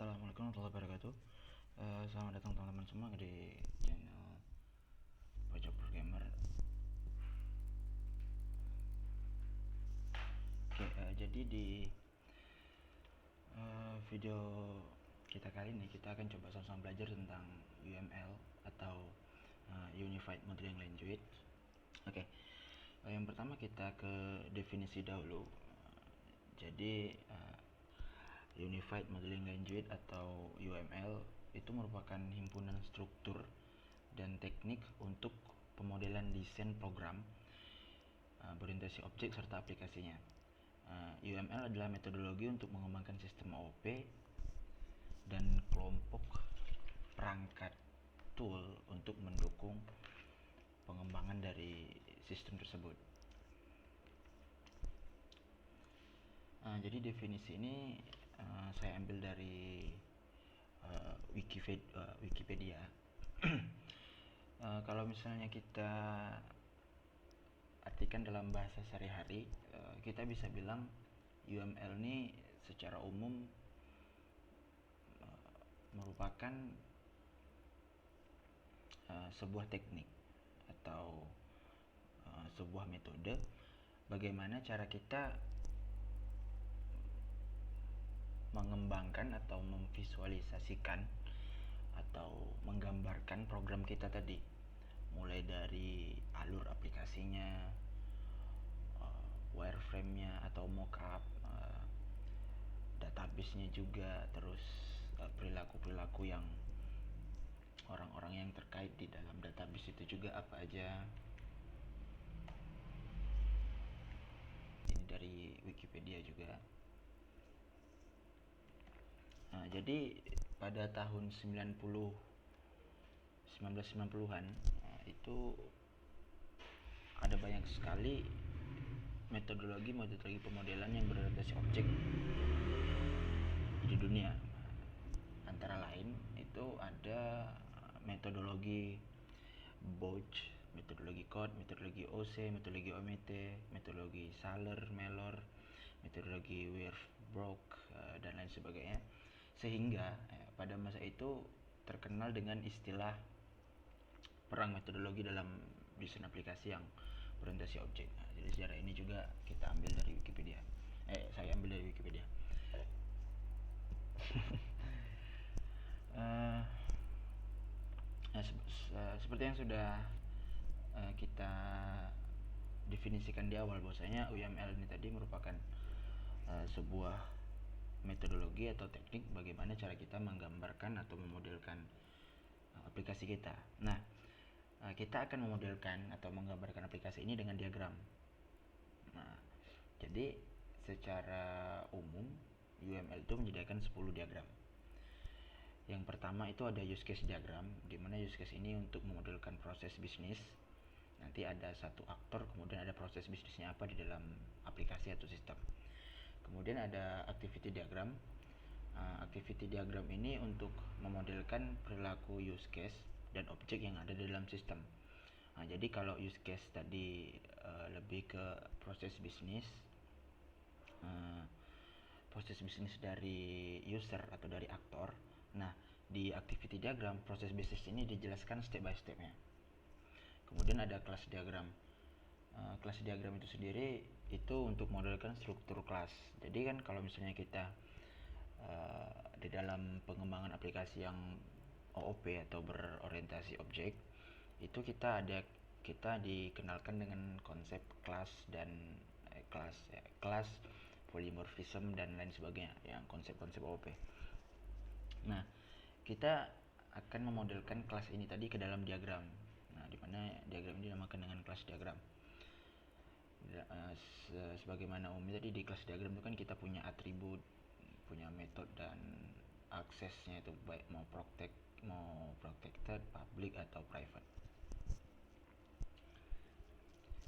Assalamualaikum warahmatullahi wabarakatuh. Selamat datang teman-teman semua di channel Pojok Programmer. Jadi di video kita kali ini kita akan coba sama-sama belajar tentang UML atau Unified Modeling Language. Yang pertama kita ke definisi dahulu. Jadi Unified Modeling Language atau UML itu merupakan himpunan struktur dan teknik untuk pemodelan desain program berorientasi objek serta aplikasinya. UML adalah metodologi untuk mengembangkan sistem OOP dan kelompok perangkat tool untuk mendukung pengembangan dari sistem tersebut. Jadi definisi ini saya ambil dari Wikipedia. Kalau misalnya kita artikan dalam bahasa sehari-hari, kita bisa bilang UML ini secara umum merupakan sebuah teknik atau sebuah metode bagaimana cara kita mengembangkan atau memvisualisasikan atau menggambarkan program kita tadi, mulai dari alur aplikasinya, wireframe-nya atau mockup, database-nya juga, terus perilaku-perilaku yang orang-orang yang terkait di dalam database itu juga apa aja. Ini dari Wikipedia juga. Jadi pada tahun 1990-an itu ada banyak sekali metodologi pemodelan yang berorientasi objek di dunia. Antara lain itu ada metodologi Bauch, metodologi Code, metodologi OC, metodologi OMT, metodologi Saller, Mellor, metodologi Weisbach, dan lain sebagainya. Sehingga pada masa itu terkenal dengan istilah perang metodologi dalam desain aplikasi yang berorientasi objek. Jadi sejarah ini juga kita ambil dari Wikipedia. Saya ambil dari Wikipedia. Seperti yang sudah kita definisikan di awal, bahwasanya UML ini tadi merupakan sebuah metodologi atau teknik bagaimana cara kita menggambarkan atau memodelkan aplikasi kita. Nah, kita akan memodelkan atau menggambarkan aplikasi ini dengan diagram. Nah, jadi secara umum UML itu menyediakan 10 diagram. Yang pertama itu ada use case diagram, di mana use case ini untuk memodelkan proses bisnis. Nanti ada satu aktor, kemudian ada proses bisnisnya apa di dalam aplikasi atau sistem. Kemudian ada activity diagram. Activity diagram ini untuk memodelkan perilaku use case dan objek yang ada di dalam sistem. Jadi kalau use case tadi lebih ke proses bisnis dari user atau dari aktor. Nah, di activity diagram proses bisnis ini dijelaskan step by stepnya. Kemudian ada class diagram. Kelas diagram itu sendiri itu untuk modelkan struktur kelas. Jadi kan kalau misalnya kita di dalam pengembangan aplikasi yang OOP atau berorientasi objek, itu kita dikenalkan dengan konsep kelas dan kelas polymorphism dan lain sebagainya, yang konsep-konsep OOP. Nah, kita akan memodelkan kelas ini tadi ke dalam diagram. Nah, di mana diagram ini dinamakan dengan kelas diagram. Sebagaimana umumnya tadi di kelas diagram itu kan kita punya atribut, punya metode dan aksesnya itu baik mau protected, public atau private.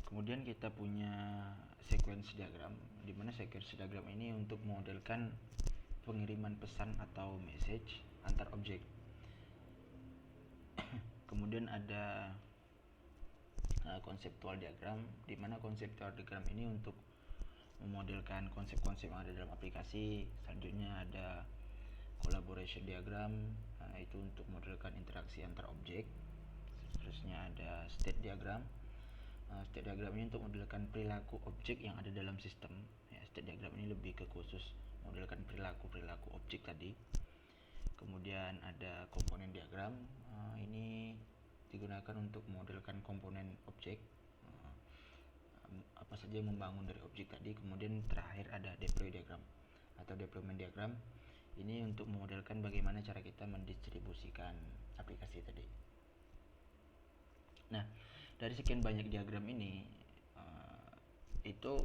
Kemudian kita punya sequence diagram, di mana sequence diagram ini untuk memodelkan pengiriman pesan atau message antar objek. Kemudian ada konseptual diagram, di mana konseptual diagram ini untuk memodelkan konsep-konsep yang ada dalam aplikasi. Selanjutnya ada collaboration diagram, itu untuk modelkan interaksi antar objek. Terusnya ada state diagram. State diagram ini untuk modelkan perilaku objek yang ada dalam sistem. State diagram ini lebih ke khusus modelkan perilaku objek tadi. Kemudian ada komponen diagram. Ini digunakan untuk modelkan komponen objek, apa saja yang membangun dari objek tadi. Kemudian terakhir ada deploy diagram atau deployment diagram. Ini untuk memodelkan bagaimana cara kita mendistribusikan aplikasi tadi. Nah, dari sekian banyak diagram ini, itu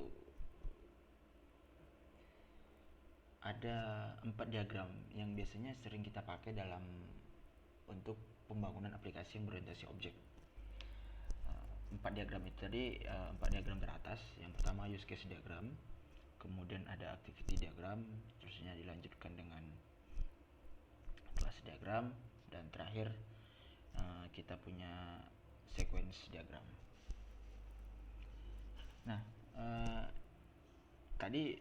ada 4 diagram yang biasanya sering kita pakai dalam untuk pembangunan aplikasi yang berorientasi objek. 4 diagram itu tadi, 4 diagram teratas. Yang pertama use case diagram, kemudian ada activity diagram, terusnya dilanjutkan dengan class diagram, dan terakhir kita punya sequence diagram. Nah, tadi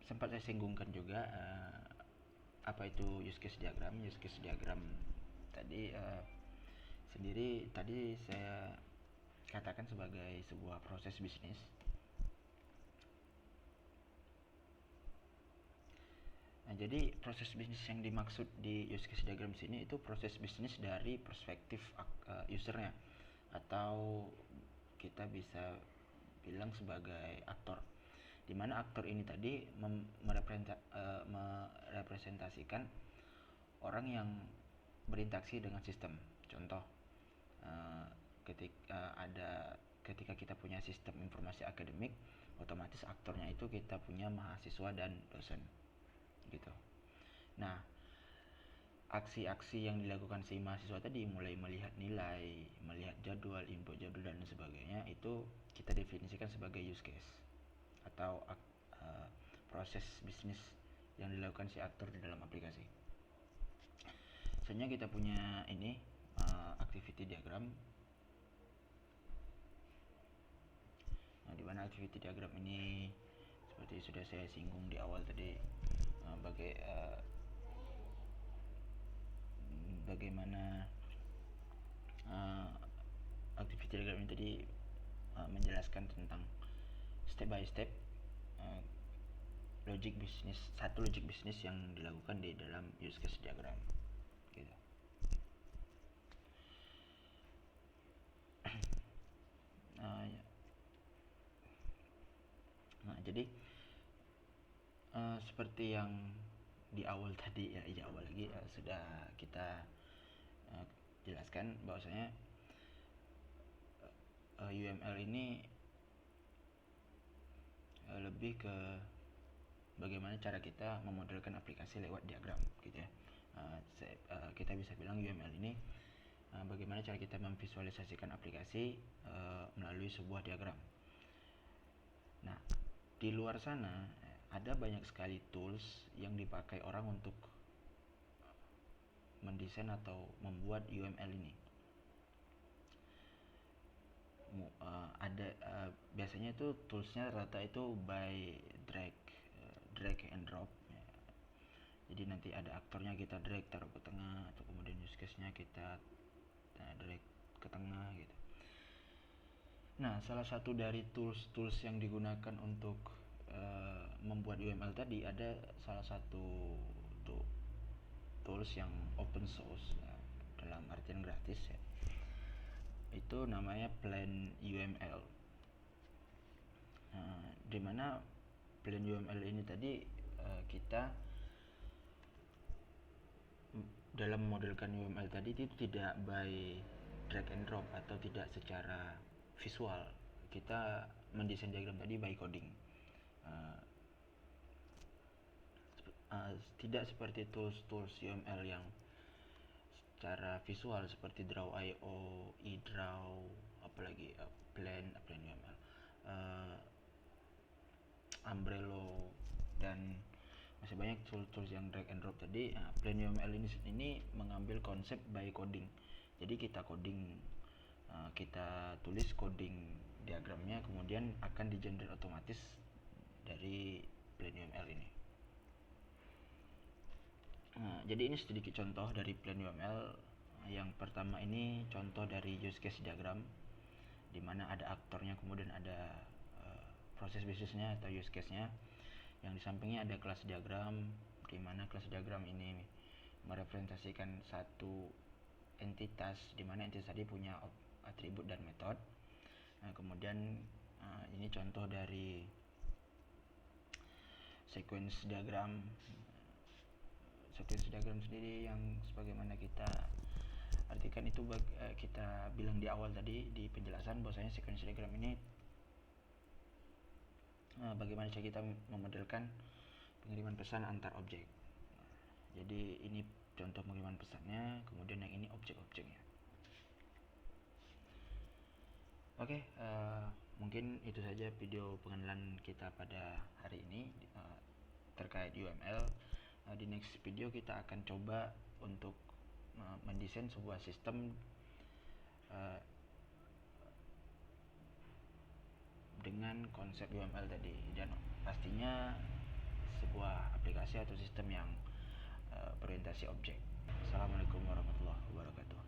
sempat saya singgungkan juga apa itu use case diagram. Use case diagram tadi sendiri tadi saya katakan sebagai sebuah proses bisnis. Nah, jadi proses bisnis yang dimaksud di use case diagram sini itu proses bisnis dari perspektif usernya, atau kita bisa bilang sebagai aktor, di mana aktor ini tadi merepresentasikan orang yang berinteraksi dengan sistem. Contoh, ketika kita punya sistem informasi akademik, otomatis aktornya itu kita punya mahasiswa dan dosen gitu. Nah, aksi-aksi yang dilakukan si mahasiswa tadi, mulai melihat nilai, melihat jadwal, input jadwal dan sebagainya, itu kita definisikan sebagai use case atau proses bisnis yang dilakukan si aktor di dalam aplikasi. Selanjutnya kita punya ini activity diagram. Nah, di mana activity diagram ini seperti sudah saya singgung di awal tadi, bagaimana activity diagram ini tadi menjelaskan tentang step by step logic bisnis yang dilakukan di dalam use case diagram gitu. Nah, jadi seperti yang di awal tadi sudah kita jelaskan bahwasanya UML ini lebih ke bagaimana cara kita memodelkan aplikasi lewat diagram gitu ya. Kita bisa bilang UML ini bagaimana cara kita memvisualisasikan aplikasi melalui sebuah diagram. Nah, di luar sana ada banyak sekali tools yang dipakai orang untuk mendesain atau membuat UML ini. Biasanya itu toolsnya rata itu by drag and drop ya. Jadi nanti ada aktornya kita drag taruh ke tengah, atau kemudian use case-nya kita drag ke tengah gitu. Nah, salah satu dari tools yang digunakan untuk membuat UML tadi, ada salah satu tools yang open source ya, dalam artian gratis ya. Itu namanya Plan UML. Di mana Plan UML ini tadi kita dalam memodelkan UML tadi itu tidak by drag and drop atau tidak secara visual. Kita mendesain diagram tadi by coding. Tidak seperti tools UML yang secara visual seperti Draw.io, eDraw, apalagi Plan UML, Umbrello, dan masih banyak tools yang drag and drop tadi. Plan UML ini mengambil konsep by coding. Jadi kita coding, kita tulis coding diagramnya, kemudian akan di-generate otomatis dari Plan UML ini. Nah, jadi ini sedikit contoh dari plan UML. Yang pertama ini contoh dari use case diagram, di mana ada aktornya, kemudian ada proses bisnisnya atau use case-nya. Yang di sampingnya ada kelas diagram, di mana kelas diagram ini merepresentasikan satu entitas, di mana entitas tadi punya atribut dan metode. Nah, kemudian ini contoh dari sequence diagram. Sequence diagram sendiri yang sebagaimana kita artikan itu kita bilang di awal tadi di penjelasan, bahwasanya sequence diagram ini bagaimana cara kita memodelkan pengiriman pesan antar objek. Jadi ini contoh pengiriman pesannya, kemudian yang ini objek-objeknya. Oke, mungkin itu saja video pengenalan kita pada hari ini terkait UML. Di next video kita akan coba untuk mendesain sebuah sistem dengan konsep UML tadi, dan pastinya sebuah aplikasi atau sistem yang berorientasi objek. Assalamualaikum warahmatullahi wabarakatuh.